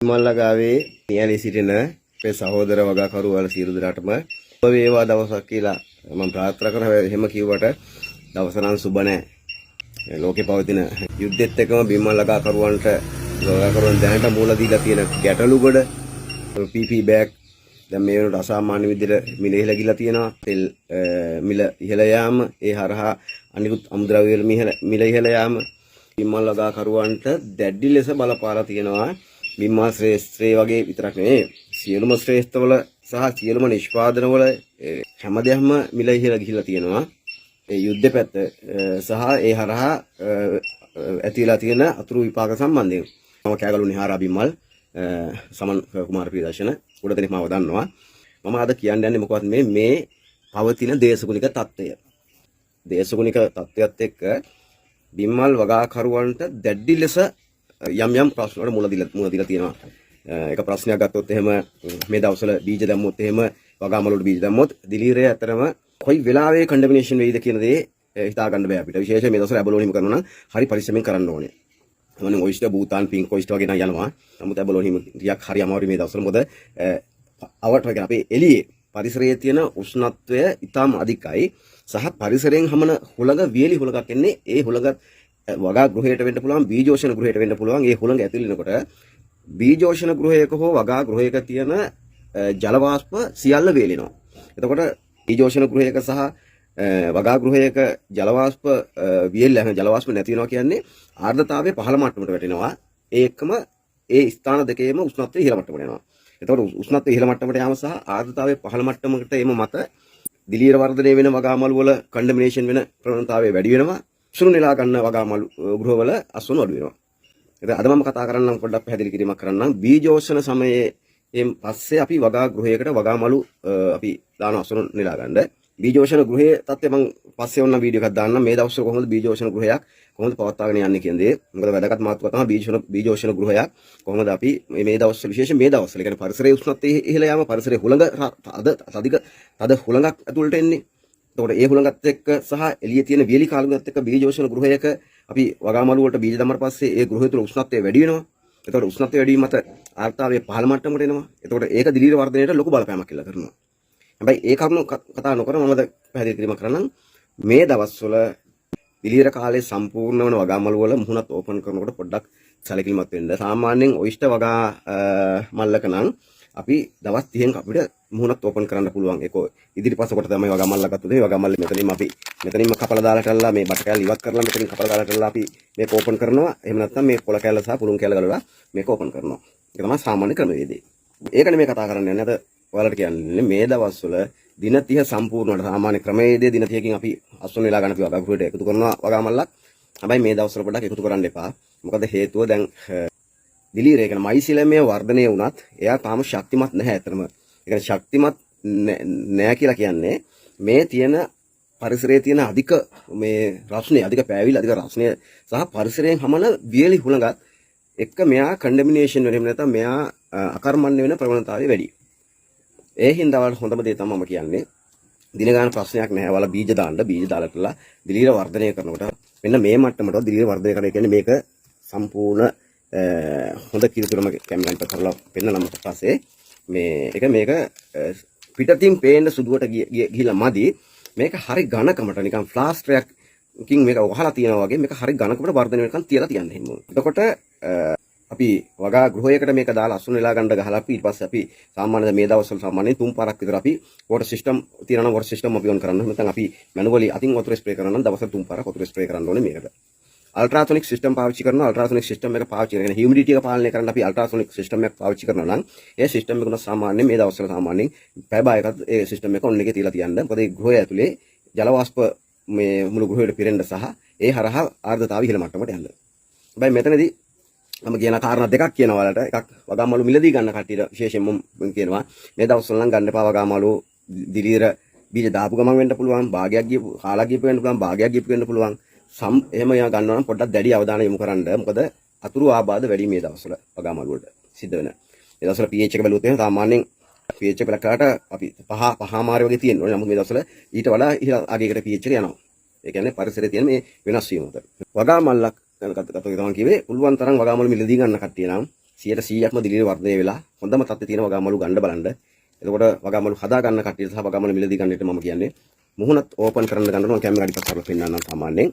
මල්ලගාවේ නියැලී සිටින අපේ සහෝදර වගාකරුවල සියලු දෙනාටම ඔබ වේවා දවසක් කියලා මම ප්‍රාර්ථනා කරනවා. එහෙම කිව්වට දවස නම් සුබ නැහැ. ලෝකේ පවතින යුද්ධෙත් එක්කම බිම්මල්ලගාකරුවන්ට වගාකරුවන් දැනට මූල දීලා තියෙන ගැටලු ගොඩ PP බෑග් දැන් මේ වෙනකොට අසාමාන්‍ය විදිහට මිල ඉහළ ගිලා තියෙනවා. තෙල් මිල ඉහළ යාම, ඒ හරහා අනිකුත් අමුද්‍රව්‍ය වල මිල ඉහළ යාම බිම්මල්ලගාකරුවන්ට දැඩි ලෙස බලපාලා තියෙනවා. බිම්මල් ශ්‍රේෂ්ඨේ වගේ විතරක් නෙවෙයි සියලුම ශ්‍රේෂ්ඨවල සහ සියලුම නිෂ්පාදනවල හැමදේම මිල ඉහළ ගිහිලා තියෙනවා. ඒ යුද්ධ පැත්ත සහ ඒ හරහා ඇතිලා තියෙන අතුරු විපාක සම්බන්ධයෙන් මම කෑගලු නිහාරා බිම්මල් සමන් කුමාර ප්‍රියදර්ශන උඩ දෙනෙක් මාව දන්නවා. මම අද කියන්න යන්නේ මොකවත් මේ පවතින දේශගුණික තත්ත්වය. දේශගුණික තත්ත්වයත් එක්ක බිම්මල් වගාකරුවන්ට දැඩි ලෙස යම් ප්‍රශ්න වල මුල දීලා තියෙනවා. එක ප්‍රශ්නයක් ගත්තොත් එහෙම මේ දවස්වල බීජ දැම්මොත් එහෙම වගාමල වල බීජ දැම්මොත් දිලීරය අතරම කොයි වෙලාවෙ කන්ඩමිනේෂන් වෙයිද කියන දේ හිතා ගන්න බෑ අපිට. විශේෂයෙන් මේ දවස්වල ඇබලෝනිම කරනවා නම් හරි පරිස්සමෙන් කරන්න ඕනේ. මොන ඔයිස්ටර් බූතාන් පින්ක් ඔයිස්ටර් වගේ නම් යනවා. නමුත් ඇබලෝනිම ටිකක් හරි අමාරුයි මේ දවස්වල. මොකද අවට වගේ අපේ එළියේ පරිසරයේ තියෙන උෂ්ණත්වය ඉතාම අධිකයි. සහ පරිසරයෙන් හමන හුළඟ වියලි හුළඟක් එන්නේ. ඒ හුළඟත් වගා ගෘහයට වෙන්න පුළුවන්, බීජෝෂණ ගෘහයට වෙන්න පුළුවන්. ඒ හුළඟ ඇතුළේ වෙනකොට බීජෝෂණ ගෘහයක හෝ වගා ගෘහයක තියෙන ජල වාෂ්ප සියල්ල වේලෙනවා. එතකොට බීජෝෂණ ගෘහයක සහ වගා ගෘහයක ජල වාෂ්ප වියල්ලා ජල වාෂ්ප නැති වෙනවා කියන්නේ ආර්ද්‍රතාවය පහළ මට්ටමට වැටෙනවා. ඒ එක්කම ඒ ස්ථාන දෙකේම උෂ්ණත්වය ඉහළ මට්ටමට යනවා. එතකොට උෂ්ණත්වය ඉහළ මට්ටමට යාම සහ ආර්ද්‍රතාවය පහළ මට්ටමකට එීම මත දිලීර වර්ධනය වෙන වගාමල් වල කන්ඩමිනේෂන් වෙන ප්‍රවණතාවය වැඩි වෙනවා. සුළු නෙලා ගන්න වගාමල් ගෘහවල අස්වනු අඩු වෙනවා. ඉතින් අද මම කතා කරන්නම් පොඩ්ඩක් පැහැදිලි කිරීමක් කරන්නම්. බීජෝෂණ සමයේ පස්සේ අපි වගා ගෘහයකට වගාමලු අපි දාන අස්වනු නෙලා ගන්න. බීජෝෂණ ගෘහයේ තත්ත්වය මම පස්සේ ඔන්න වීඩියෝ එකක් දාන්නම්. මේ දවස්වල කොහොමද බීජෝෂණ ගෘහයක් කොහොමද පවත්වාගෙන යන්නේ කියන දේ. මොකද වැදගත් මාතෘකාව තමයි බීජෝෂණ ගෘහයක් කොහොමද අපි මේ දවස්වල විශේෂයෙන් මේ දවස්වල කියන්නේ පරිසරයේ උෂ්ණත්වය ඉහළ යාම, පරිසරයේ හුළඟ තද හුළඟක් ඇතුළට එන්නේ. එතකොට ඒ හුළඟත් එක්ක සහ එළියේ තියෙන වියලි කාලුණත් එක්ක බීජෝෂණ ගෘහයක අපි වගාමලු වලට බීජ දැම්මට පස්සේ ඒ ගෘහය තුළ උෂ්ණත්වය වැඩි වෙනවා. එතකොට උෂ්ණත්වය වැඩි වීම මත ආර්ද්‍රතාවය පහළ මට්ටමට එනවා. එතකොට ඒක දිලීර වර්ධනයට ලොකු බලපෑමක් කියලා කරනවා. හැබැයි ඒ කරුණු කතා නොකර මම පැහැදිලි කිරීමක් කරන්නම්. මේ දවස්වල දිලීර කාලේ සම්පූර්ණ වන වගාමලු වල මුහුණත් ඕපන් කරනකොට පොඩ්ඩක් සැලකිලිමත් වෙන්න. සාමාන්‍යයෙන් ඔයිස්ටර් වගා මල්ලක නම් අපි දවස් 30න් අපිට මුහුණත් ඕපන් කරන්න පුළුවන්. ඒක ඉදිරිපස්ස කොට තමයි වගාමල්ල ගත්තොත් මේ වගාමල්ල මෙතනින්ම කපලා දාලා කරලා මේ බට කෑල්ල ඉවත් කරලා මෙතනින් කපලා දාලා කරලා අපි මේක ඕපන් කරනවා. එහෙම නැත්නම් මේ කොළ කෑල්ල සහ පුළුන් කෑල්ල ගලවලා මේක ඕපන් කරනවා. ඒක තමයි සාමාන්‍ය ක්‍රමවේදය. ඒකනේ මේ කතා කරන්න යන්නේ. අද ඔයාලට කියන්නේ මේ දවස්වල දින 30 සම්පූර්ණවට සාමාන්‍ය ක්‍රමවේදයේ දින 30කින් අපි අස්වන වෙලා ගන්න අපි වගා ගෘහයට එකතු කරනවා වගාමල්ලක්. හැබැයි මේ දවස්වල පොඩ්ඩක් එකතු කරන්න එපා. මොකද හේතුව දැන් දිලීරේ කියන මයිසිලමේ වර්ධනය වුණත් එයා තාම ශක්තිමත් නැහැ. ඇත්තටම ඒ කියන්නේ ශක්තිමත් නෑ කියලා කියන්නේ මේ තියෙන පරිසරයේ තියෙන අධික මේ රස්නේ, අධික පෑවිලි, අධික රස්නේ සහ පරිසරයෙන් හමන වියලි හුළඟත් එක්ක මෙයා කන්ඩමිනේෂන් වෙන, එහෙම නැත්නම් මෙයා අකර්මණ්‍ය වෙන ප්‍රවණතාවය වැඩි. ඒ හින්දා වල හොඳම දේ තමයි මම කියන්නේ දින ගන්න ප්‍රශ්නයක් නැහැ. ඔයාලා බීජ දාන්න, බීජ දාලා කරලා දිලීර වර්ධනය කරනකොට මෙන්න මේ මට්ටමට දිලීර වර්ධනය කරන කියන්නේ මේක සම්පූර්ණ හොඳ කිරිතුරම කැමිකල් කරලා පෙන්නනම පස්සේ මේක පිටතින් පේන්න සුදුවට ගිහිලා මදි. මේක හරි ඝනකමට නිකන් ෆ්ලාස්ටරයක්කින් මේක වහලා තියනවා වගේ මේක හරි ඝනකමට වර්ධනය වෙනකන් තියලා තියන්න හිමු. එතකොට අපි වගා ගෘහයකට මේක දාලා අසුන් වෙලා ගන්න ගහලා අපි ඊට පස්සේ අපි සාමාන්‍යයෙන් මේ දවස්වල සාමාන්‍යයෙන් 3 පාරක් විතර අපි වෝටර් සිස්ටම් තියනවා නම් වෝටර් සිස්ටම් අපි ඔන් කරන්න. නැත්නම් අපි මැනුවලි අතින් වතුර ස්ප්‍රේ කරනවා නම් දවසට 3 පාරක් වතුර ස්ප්‍රේ කරන්න ඕනේ මේකට. අල්ට්‍රාසොනික් සිස්ටම් පාවිච්චි කරනවා. අල්ට්‍රාසොනික් සිස්ටම් එක පාවිච්චි කරගෙන හියුමිඩිටි එක පාලනය කරන්න අපි අල්ට්‍රාසොනික් සිස්ටම් එක පාවිච්චි කරනවා නම් ඒ සිස්ටම් එක උන සාමාන්‍යයෙන් මේ දවස්වල සාමාන්‍යයෙන් පැය භාගයකට ඒ සිස්ටම් එක ඔන් එකේ තියලා තියන්න. මොකද ඒ ගෘහය ඇතුලේ ජල වාෂ්ප මේ මුළු ගෘහයට පිරෙන්න සහ ඒ හරහා ආර්ද්‍රතාවය ඉහළ මට්ටමට යන්න. හැබැයි මෙතනදී මම කියන කාරණා දෙකක් කියනවා ඔයාලට. එකක් වගාමලු මිලදී ගන්න කට්ටියට විශේෂයෙන්ම මම කියනවා මේ දවස්වල නම් ගන්න එපා වගාමලු දිලීර බීජ දාපු ගමන් වෙන්න පුළුවන්. භාගයක් ගියපු කාලා ගියපු වෙන්න පුළුවන්. භාගයක් ගියපු වෙන්න පුළුවන්. එහෙම ගන්නවා නම් පොඩ්ඩක් දැඩි අවධානය යොමු කරන්න. මොකද අතුරු ආබාධ වැඩි මේ දවස්වල වගාමල් වලට සිද්ධ වෙන. මේ දවස්වල pH එක බැලුවොත් එහෙනම් සාමාන්‍යයෙන් pH එක බලකට අපි පහමාරි වගේ තියෙනවා. නමුත් මේ දවස්වල ඊට වඩා ඉහළ අගයකට pH එක යනවා. ඒ කියන්නේ පරිසරයේ තියෙන මේ වෙනස් වීම උත. වගාමල්ලක් ගත තමයි කිව්වේ පුළුවන් තරම් වගාමල් මිලදී ගන්න කට්ටිය නම් 100%ක්ම දිලිර වර්ධනය වෙලා හොඳම තත්ත්වයේ තියෙන වගාමලු ගන්න බලන්න. එතකොට වගාමලු හදා ගන්න කට්ටියට සහ වගාමලු මිලදී ගන්නට මම කියන්නේ මුහුණත් ඕපන් කරන්න ගන්නවා මම කැමරා ටිකක් කරලා පෙන්නන්නම් සාමාන්‍යයෙන්.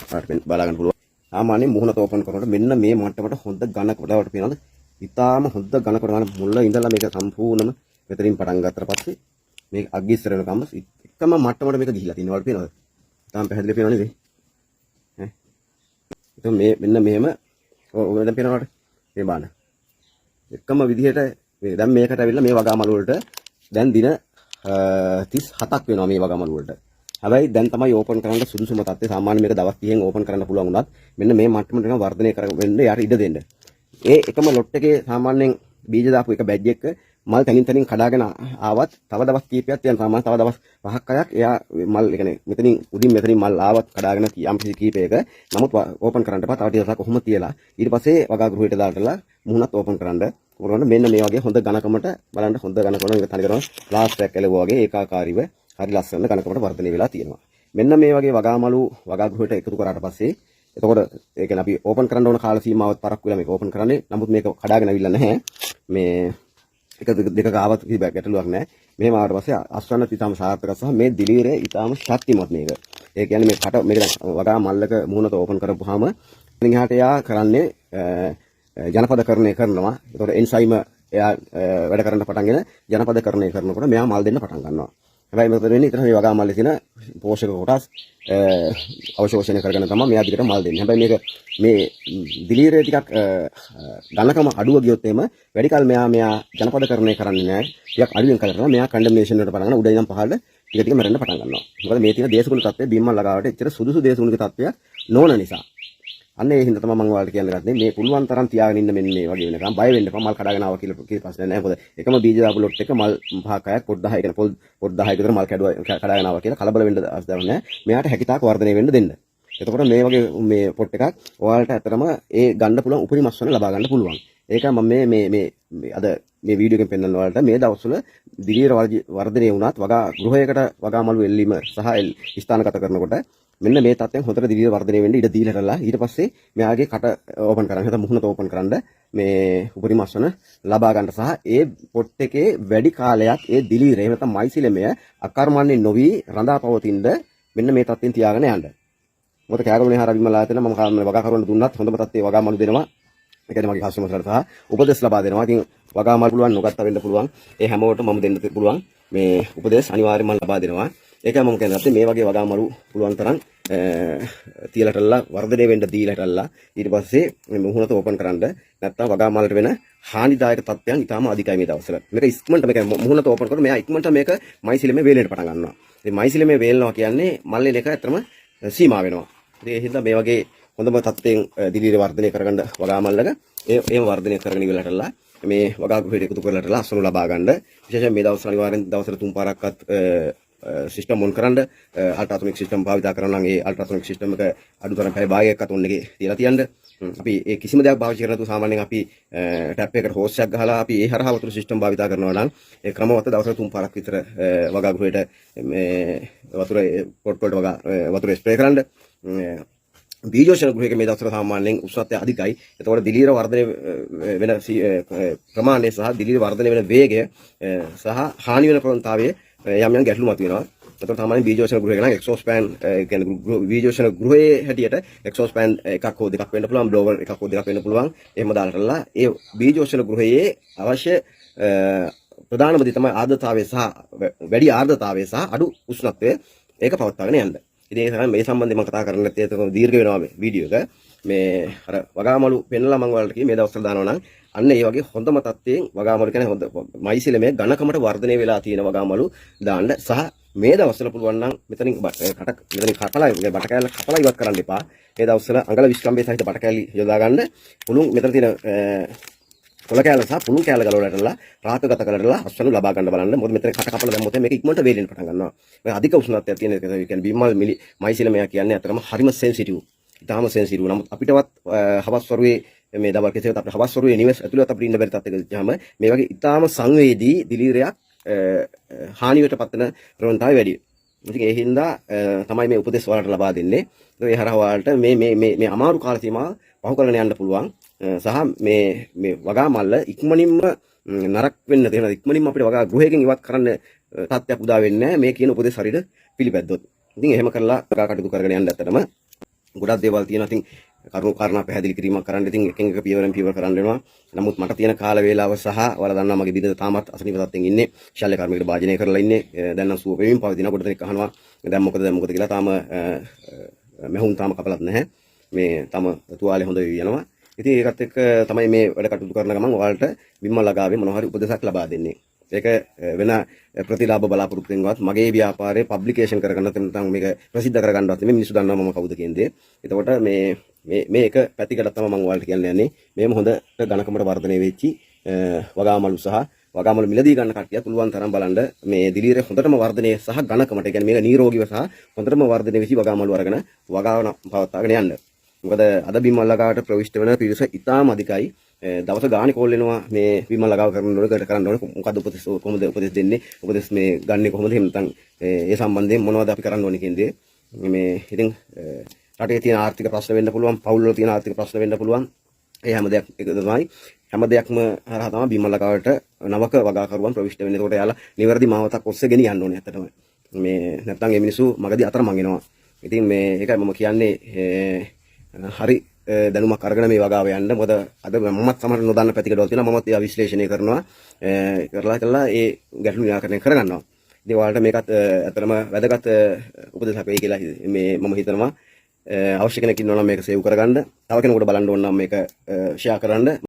ඔයාලට බලා ගන්න පුළුවන්. සාමාන්‍යයෙන් මුහුණත් ඕපන් කරනකොට මෙන්න මේ මට්ටමට හොඳ ඝන කොටවට පේනවද? ඉතාලම හොඳ ඝන කොට ගන්න මුල ඉඳලා මේක සම්පූර්ණම මෙතනින් පටන් ගත්තට පස්සේ මේක අග්ගිස්සර වෙනකම් එකම මට්ටමට මේක ගිහිලා තියෙනවා වල පේනවද? තාම පැහැදිලි පේනවද නේද? ඈ. එතකොට මේ මෙන්න මෙහෙම ඔය දැන් පේනවද? මේ බාන. එකම විදිහට මේ දැන් මේකට ඇවිල්ලා මේ වගාමලු වලට දැන් දින 37ක් වෙනවා මේ වගාමලු වලට. හැබැයි දැන් තමයි ඕපන් කරන්න සුදුසුම තත්ත්වය. සාමාන්‍ය මේක දවස් 30න් ඕපන් කරන්න පුළුවන් වුණත් මෙන්න මේ මට්ටමට නිකන් වර්ධනය කරවෙන්න යාට ඉඩ දෙන්න. ඒ එකම ලොට් එකේ සාමාන්‍යයෙන් බීජ දාපු එක බැජ් එක මල් තනින් කඩාගෙන ආවත් තව දවස් කීපයක් යන සාමාන්‍ය තව දවස් 5ක් 6ක් එයා මල් ඒ කියන්නේ මෙතනින් උඩින් මෙතනින් මල් ආවත් කඩාගෙන යම් කීපයක නමුත් ඕපන් කරන්න එපා. තව ටිකක් කොහොම තියලා ඊට පස්සේ වගා ගෘහයට දාලා මුහුණත් ඕපන් කරන්න. උරගන්න මෙන්න මේ වගේ හොඳ ඝනකමට බලන්න හොඳ ඝනකම මේක තනි කරනවා ප්ලාස්ටික් ඇලුවා වගේ ඒකාකාරීව හරි ලස්සන ඝනකමට වර්ධනය වෙලා තියෙනවා. මෙන්න මේ වගේ වගාමලු වගා ගෘහයට එකතු කරාට පස්සේ එතකොට ඒ කියන්නේ අපි ඕපන් කරන්න ඕන කාල සීමාවත් පරක්කු වෙලා මේක ඕපන් කරන්නේ. නමුත් මේක කඩාගෙන අවිල්ල නැහැ. මේ එක දෙකක ආවත් කිසි ගැටලුවක් නැහැ. මෙහෙම ආවට පස්සේ අස්වැන්න ඉතාම සාර්ථක සහ මේ දිලීරය ඉතාම ශක්තිමත් මේක. ඒ කියන්නේ මේ කට මේක වගා මල්ලක මුහුණත ඕපන් කරපුවාම ඉතින් එහාට එයා කරන්නේ ජනපදකරණය කරනවා. එතකොට එන්සයිම එයා වැඩ කරන්න පටන්ගෙන ජනපදකරණය කරනකොට මෙයා මල් දෙන්න පටන් ගන්නවා. හැබැයි මෙතන වෙන්නේ ඊතර මේ වගා මල්ලේ තියෙන පෝෂක කොටස් අවශෝෂණය කරගෙන තමයි මෙයා දිගට මල් දෙන්නේ. හැබැයි මේක මේ දිලීරය ටිකක් ඝනකම අඩුව ගියොත් එහෙම වැඩි කල මෙයා ජනපදකරණය කරන්නේ නැහැ. ටිකක් අඩුවෙන් කරනවා. මෙයා කන්ඩම්නේෂන් වලට පටන් ගන්න උඩ ඉඳන් පහළට ටික මැරෙන්න පටන් ගන්නවා. මොකද මේ තියෙන දේශගුණ තත්ත්වය බීම් මල් ලගාවට එච්චර සුදුසු දේශගුණික තත්ත්වයක් නොවන නිසා. අන්න ඒ හින්දා තමයි මම ඔයාලට කියන්න ගත්තේ මේ පුළුවන් තරම් තියාගෙන ඉන්න මෙන්න මේ වගේ වෙනකම් බය වෙන්න එපා. මල් කඩාගෙන ආවා කියලා ප්‍රශ්න නැහැ. මොකද එකම බීජ දාපු ලොට් එක මල් 5ක් 6ක් පොඩ් 10 කියන පොඩ් 10ක විතර මල් කඩාගෙන ආවා කියලා කලබල වෙන්න අවශ්‍ය නැහැ. මෙයාට හැකියතාක් වර්ධනය වෙන්න දෙන්න. එතකොට මේ වගේ මේ පොට් එකක් ඔයාලට ඇත්තටම ඒ ගන්න පුළුවන් උපරිම අස්වැන්න ලබා ගන්න පුළුවන්. ඒක මම මේ අද මේ වීඩියෝ එකෙන් පෙන්නන ඔයාලට මේ දවස්වල දිලීර වර්ධනය වුණත් වගා ගෘහයකට වගාමලු එල්ලීම සහ ස්ථානගත කරනකොට මෙන්න මේ තත්ත්වයෙන් හොඳට දිලීර වර්ධනය වෙන්න ඉඩ දීලා කරලා ඊට පස්සේ මෙයාගේ කට ඕපන් කරන්න නැත්නම් මුහුණත ඕපන් කරන්න මේ උපරිම අස්වැන්න ලබා ගන්න සහ ඒ පොට් එකේ වැඩි කාලයක් ඒ දිලීර එහෙම නැත්නම් මයිසිලමය අකර්මන්නේ නොවි රඳා පවතින මෙන්න මේ තත්ත්වෙන් තියාගෙන යන්න. මොකද කෑගමුණේ හර අවිමලාතන මම වගා කරුවන්ට දුන්නත් හොඳම තත්ත්වයේ වගාමලු දෙනවා. ඒ කියන්නේ මගේ කස්ටමර්ස්ලාට සහ උපදෙස් ලබා දෙනවා. ඉතින් වගාමල් පුළුවන් නොගත්ත වෙන්න පුළුවන්. ඒ හැමෝටම මම දෙන්න පුළුවන් මේ උපදෙස් අනිවාර්යයෙන්ම ලබා දෙනවා. ඒකයි මම කියන්නේ මේ වගේ වගාමලු පුළුවන් තරම් තියලටලා වර්ධනය වෙන්න දීලටලා ඊට පස්සේ මේ මුහුණත ඕපන් කරන්න නැත්නම් වගාමලට වෙන හානිදායක තත්ත්වයන් ඊටාම අධිකයි මේ දවස්වල. මේක ඉක්මනට මේක මුහුණත ඕපන් කරලා මෙයා ඉක්මනට මේක මයිසිලමේ වේලෙන්න පටන් ගන්නවා. ඉතින් මයිසිලමේ වේලනවා කියන්නේ මල්ලේ එක ඇත්තම සීමා වෙනවා. ඒ හින්දා මේ වගේ හොඳම තත්ත්වයෙන් දිලීර වර්ධනය කරගන්න වගාමල්ලක එහෙම වර්ධනය කරගෙන ඉවරටලා මේ වගා ගෘහයට එකතු කරලාටලා අස්වැන්න ලබා ගන්න. විශේෂයෙන් මේ දවස්වල අනිවාර්යෙන් දවසට 3 පාරක්වත් සිස්ටම් ඔන් කරන්න අල්ට්‍රාසොනික් සිස්ටම් භාවිත කරනවා නම් ඒ අල්ට්‍රාසොනික් සිස්ටම් එක අඩුතරම් පැය භාගයක්වත් ඔන් එකේ තියලා තියන්න. අපි ඒ කිසිම දෙයක් පාවිච්චි කරන්නේ නැතුව සාමාන්‍යයෙන් අපි ටැප් එකකට හෝස් එකක් ගහලා අපි ඒ හරහා වතුර සිස්ටම් භාවිත කරනවා නම් ඒ ක්‍රමවත් දවසට 3 පාරක් විතර වගා ගෘහයට මේ වතුර පොට් වලට වතුර ස්ප්‍රේ කරන්න. බීජෝෂණ ගෘහයක මේ දවස්වල සාමාන්‍යයෙන් උෂ්ණත්වය අධිකයි. එතකොට දිලීර වර්ධනය වෙන ප්‍රමාණය සහ දිලීර වර්ධනය වෙන වේගය සහ හානි වෙන ප්‍රවණතාවය යම් යම් ගැටලු මතුවෙනවා. එතකොට සාමාන්‍යයෙන් බීජෝෂණ ගෘහයක නම් එක්සෝස් ෆෑන් කියන්නේ බීජෝෂණ ගෘහයේ හැටියට එක්සෝස් ෆෑන් එකක් හෝ දෙකක් වෙන්න පුළුවන්, බ්ලෝවර් එකක් හෝ දෙකක් වෙන්න පුළුවන්. එහෙම දාලා ඒ බීජෝෂණ ගෘහයේ අවශ්‍ය ප්‍රධානම දේ තමයි ආර්ද්‍රතාවය සහ වැඩි ආර්ද්‍රතාවය සහ අඩු උෂ්ණත්වය ඒක පවත්වාගෙන යන්න. ඉතින් ඒ තමයි මේ සම්බන්ධයෙන් මම කතා කරන්න නැත්තේ ඒක දීර්ඝ වෙනවා මේ වීඩියෝ එක. මේ අර වගාමලු පෙන්නලා මම ඔයාලට කිව්වේ මේ දවස්වල දානවා නම් අන්න ඒ වගේ හොඳම තත්ත්වයෙන් වගාමලු කියන්නේ හොඳ මයිසිලමේ ඝනකමට වර්ධනය වෙලා තියෙන වගාමලු දාන්න සහ මේ දවස්වල පුළුවන් නම් මෙතනින් කපලා බට කෑල්ල කපලා ඉවත් කරන්න එපා. මේ දවස්වල අඟල විස්කම්බේ සහිත බට කෑලි යොදා ගන්න පුළුවන් මෙතන තියෙන කොළ කෑල්ල සහ පුළුන් කෑල්ල ගලවලා රාතගත කරලා අස්වැන්න ලබා ගන්න බලන්න. මොකද මෙතන කට කපලා දැම්මොත් මේක ඉක්මනට වේලෙන්න පටන් ගන්නවා. මේ අධික උෂ්ණත්වයක් තියෙන එක කියන්නේ බීමල් මයිසිලමයා කියන්නේ අතරම හරිම සෙන්සිටිව්. ඉතාලම සෙන්සිටිව්. නමුත් අපිටවත් හවස් වරුවේ මේ දවල් කෙසේවත් අපිට හවස් වරුවේ නිවෙස් ඇතුළත අපිට ඉන්න බැරි තත්ත්වයකට ගියාම මේ වගේ ඉතාලම සංවේදී දිලීරයක් හානියට පත් වෙන ප්‍රවණතාවය වැඩි. ඉතින් ඒ හින්දා තමයි මේ උපදෙස් වලට ලබා දෙන්නේ. ඒ හරහා ඔයාලට මේ අමාරු කාල සීමාව පහු කරගෙන යන්න පුළුවන්. සහ මේ වගා මල්ල ඉක්මනින්ම නරක වෙන්න තියෙනවා. ඉක්මනින්ම අපිට වගා ගෘහයෙන් ඉවත් කරන්න තත්ත්වයක් උදා වෙන්නේ නැහැ මේ කියන උපදෙස් හරියට පිළිපැද්දොත්. ඉතින් එහෙම කරලා වගා කටයුතු කරගෙන යන්න ඇත්තටම ගොඩක් දේවල් තියෙනවා. ඉතින් කරුණු කාරණා පැහැදිලි කිරීමක් කරන්න ඉතින් එකින් එක පියවරෙන් පියවර කරන්න වෙනවා. නමුත් මට තියෙන කාල වේලාව සහ ඔයාලා දන්නවා මගේ බිරිඳ තාමත් අසනීප තත්ත්වෙන් ඉන්නේ. ශල්‍ය කර්මයකට භාජනය කරලා ඉන්නේ. දැන් නම් සුව වෙමින් පවතින කොට දෙනෙක් අහනවා දැන් මොකද කියලා. තාම මෙහුන් තාම කපලත් නැහැ. මේ තම තුවාලේ හොඳ වෙවි යනවා. ඉතින් ඒකත් එක්ක තමයි මේ වැඩ කටයුතු කරන ගමන් ඔයාලට බිම්මල් ලගාවේ මොනවා හරි උපදෙසක් ලබා දෙන්නේ. ඒක වෙන ප්‍රතිලාභ බලාපොරොත්තුෙන්වත් මගේ ව්‍යාපාරේ පබ්ලිකේෂන් කරගන්න නැත්නම් මේක ප්‍රසිද්ධ කරගන්නවත් නෙමෙයි. මිනිස්සු දන්නවා මම කවුද කියන්නේ. එතකොට මේ එක පැතිකඩක් තමයි මම ඔයාලට කියන්න යන්නේ. මේම හොඳ ඝනකමට වර්ධනය වෙච්චි වගාමලු සහ වගාමලු මිලදී ගන්න කට්ටිය පුළුවන් තරම් බලන්න මේ දිලීරේ හොඳටම වර්ධනය සහ ඝනකමට. ඒ කියන්නේ මේක නිරෝගීව සහ හොඳටම වර්ධනය වෙච්චි වගාමලු අරගෙන වගාවන පවත්වාගෙන යන්න. මොකද අද බිම්මල් ලගාවට ප්‍රවිෂ්ඨ වෙන පිරිස ඉතාම අධිකයි. දවස ගානේ කෝල් වෙනවා මේ බිම්මල් ලගාව කරන්න ඕනේ මොකද්ද උපදෙස් කොහොමද උපදෙස් දෙන්නේ උපදෙස් මේ ගන්නේ කොහොමද එහෙම නැත්නම් ඒ සම්බන්ධයෙන් මොනවද අපි කරන්න ඕනේ කියන දේ මේ ඉතින් රටේ තියෙන ආර්ථික ප්‍රශ්න වෙන්න පුළුවන් පවුල් වල තියෙන ආර්ථික ප්‍රශ්න වෙන්න පුළුවන් ඒ හැම දෙයක් එක තමයි හැම දෙයක්ම හරහා තමයි බිම්මල් ලගාවට නවක වගාකරුවන් ප්‍රවිෂ්ඨ වෙන්නේ. ඒකට එයාලා නිවැරදි මාවතක් ඔස්සේ ගෙනියන්න ඕනේ ඇත්තටම. මේ නැත්නම් මේ මිනිස්සු මගදී අතරමං වෙනවා. ඉතින් මේ ඒකයි මම කියන්නේ හරි දැනුමක් අරගෙන මේ වගාව යන්න. මොකද අද මමත් සමහර නොදන්න පැතිකඩවල් තියෙනවා. මමත් ඒවා විශ්ලේෂණය කරනවා. කරලා ඒ ගැටලු නිරාකරණය කරගන්නවා. ඉතින් ඔයාලට මේකත් ඇත්තටම වැදගත් උපදෙසක් වෙයි කියලා මේ මම හිතනවා. අවශ්‍ය කෙනෙක් ඉන්නවා නම් මේක සේව් කරගන්න. තව කෙනෙකුට බලන්න ඕන නම් මේක ෂෙයා කරන්න.